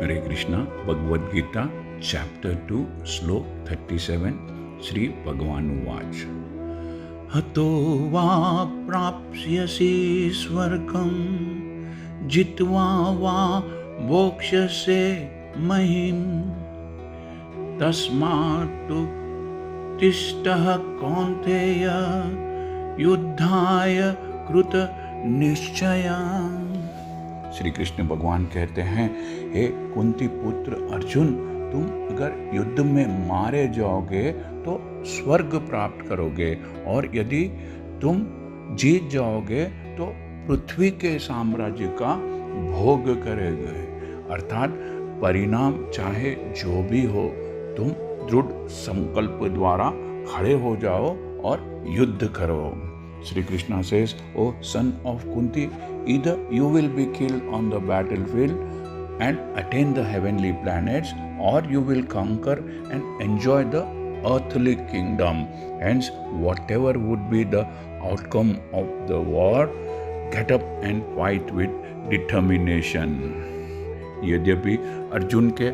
हरे Krishna. Bhagavad Gita chapter 2 श्लोक 37 श्री भगवान उवाच हतो वा प्राप्स्यसि स्वर्गं जित्वा वा भोक्ष्यसे महीम् तस्मात् तिष्ठः कौन्तेय युद्धाय कृत निश्चया। श्री कृष्ण भगवान कहते हैं, हे कुंती पुत्र अर्जुन, तुम अगर युद्ध में मारे जाओगे तो स्वर्ग प्राप्त करोगे, और यदि तुम जीत जाओगे तो पृथ्वी के साम्राज्य का भोग करोगे। अर्थात परिणाम चाहे जो भी हो, तुम दृढ़ संकल्प द्वारा खड़े हो जाओ और युद्ध करो। Sri Krishna says, O son of Kunti, either you will be killed on the battlefield and attain the heavenly planets, or you will conquer and enjoy the earthly kingdom. Hence, whatever would be the outcome of the war, get up and fight with determination. यद्यपि अर्जुन के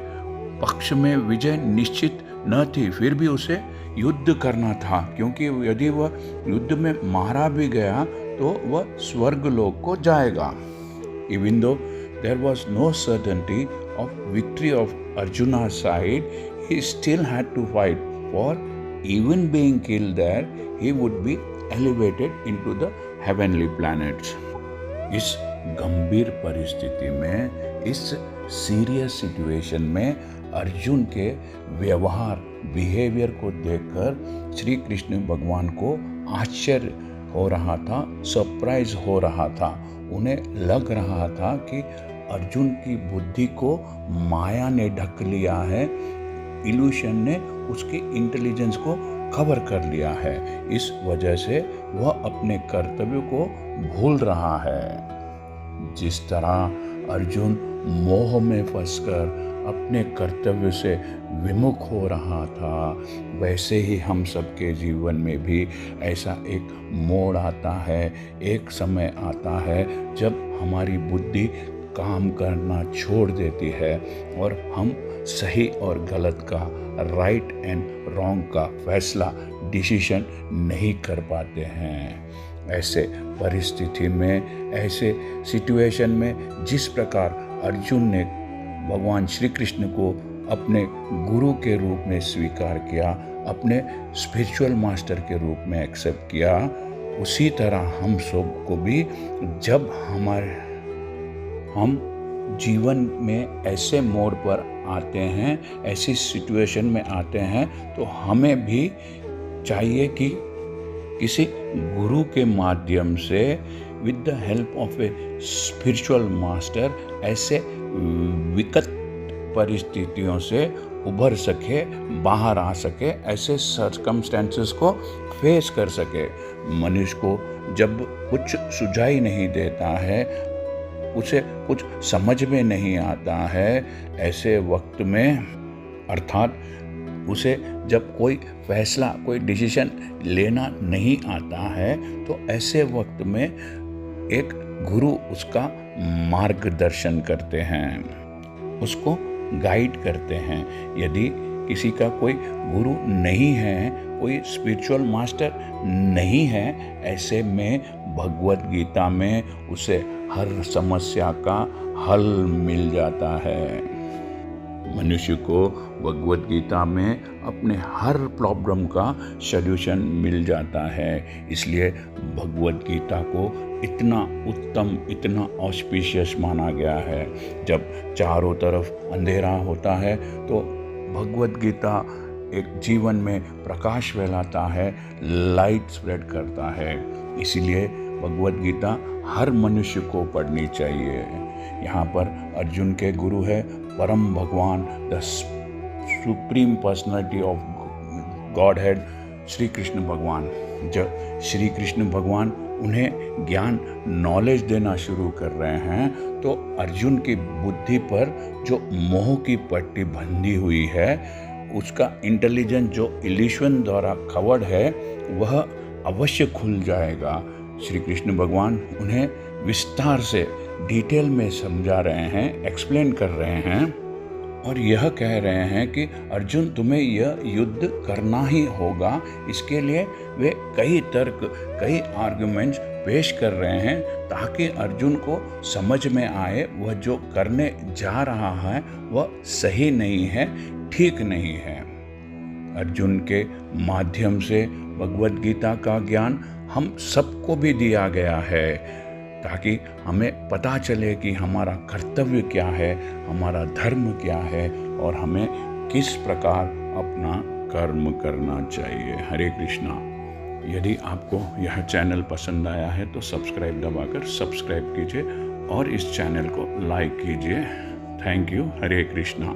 पक्ष में विजय निश्चित न थी, फिर भी उसे युद्ध करना था, क्योंकि यदि वह युद्ध में मारा भी गया तो वह स्वर्ग लोक को जाएगा। Even though there was no certainty of victory of Arjuna's side, he still had to fight, for even being killed there, he would be elevated into the heavenly planets. इस गंभीर परिस्थिति में, इस सीरियस सिचुएशन में अर्जुन के व्यवहार, behaviour को देखकर श्री कृष्ण भगवान को आश्चर्य हो रहा था, सरप्राइज हो रहा था। उन्हें लग रहा था कि अर्जुन की बुद्धि को माया ने ढक लिया है, इल्यूशन ने उसकी इंटेलिजेंस को कवर कर लिया है। इस वजह से वह अपने कर्तव्य को भूल रहा है। जिस तरह अर्जुन मोह में फंसकर अपने कर्तव्य से विमुख हो रहा था, वैसे ही हम सबके जीवन में भी ऐसा एक मोड़ आता है, एक समय आता है जब हमारी बुद्धि काम करना छोड़ देती है और हम सही और गलत का, राइट एंड रॉन्ग का फैसला, डिसीजन नहीं कर पाते हैं। ऐसे परिस्थिति में, ऐसे सिचुएशन में जिस प्रकार अर्जुन ने भगवान श्री कृष्ण को अपने गुरु के रूप में स्वीकार किया, अपने स्पिरिचुअल मास्टर के रूप में एक्सेप्ट किया, उसी तरह हम सब को भी जब हम जीवन में ऐसे मोड़ पर आते हैं, ऐसी सिचुएशन में आते हैं, तो हमें भी चाहिए कि किसी गुरु के माध्यम से, with the help of a spiritual master, ऐसे विकट परिस्थितियों से उभर सके, बाहर आ सके, ऐसे सर्कमस्टेंसेस को फेस कर सके। मनुष्य को जब कुछ सुझाई नहीं देता है, उसे कुछ समझ में नहीं आता है, ऐसे वक्त में, अर्थात उसे जब कोई फैसला, कोई डिसीजन लेना नहीं आता है, तो ऐसे वक्त में एक गुरु उसका मार्गदर्शन करते हैं, उसको गाइड करते हैं। यदि किसी का कोई गुरु नहीं है, कोई स्पिरिचुअल मास्टर नहीं है, ऐसे में भगवद गीता में उसे हर समस्या का हल मिल जाता है। मनुष्य को भगवद गीता में अपने हर प्रॉब्लम का सॉल्यूशन मिल जाता है। इसलिए भगवद गीता को इतना उत्तम, इतना ऑस्पिशियस माना गया है। जब चारों तरफ अंधेरा होता है तो भगवद गीता एक जीवन में प्रकाश फैलाता है, लाइट स्प्रेड करता है। इसीलिए भगवद गीता हर मनुष्य को पढ़नी चाहिए। यहाँ पर अर्जुन के गुरु है परम भगवान, the supreme personality of God head, Shri Krishna भगवान। जब श्री कृष्ण भगवान उन्हें ज्ञान, नॉलेज देना शुरू कर रहे हैं, तो अर्जुन की बुद्धि पर जो मोह की पट्टी बंधी हुई है, उसका इंटेलिजेंस जो इल्यूशन द्वारा कवर्ड है, वह अवश्य खुल जाएगा। श्री कृष्ण भगवान उन्हें विस्तार से, डिटेल में समझा रहे हैं, एक्सप्लेन कर रहे हैं और यह कह रहे हैं कि अर्जुन तुम्हें यह युद्ध करना ही होगा। इसके लिए वे कई तर्क, कई आर्गुमेंट्स पेश कर रहे हैं ताकि अर्जुन को समझ में आए वह जो करने जा रहा है वह सही नहीं है, ठीक नहीं है। अर्जुन के माध्यम से भगवद गीता का ज्ञान हम सबको भी दिया गया है ताकि हमें पता चले कि हमारा कर्तव्य क्या है, हमारा धर्म क्या है और हमें किस प्रकार अपना कर्म करना चाहिए। हरे कृष्णा। यदि आपको यह चैनल पसंद आया है तो सब्सक्राइब दबाकर सब्सक्राइब कीजिए और इस चैनल को लाइक कीजिए। Thank you. हरे कृष्णा।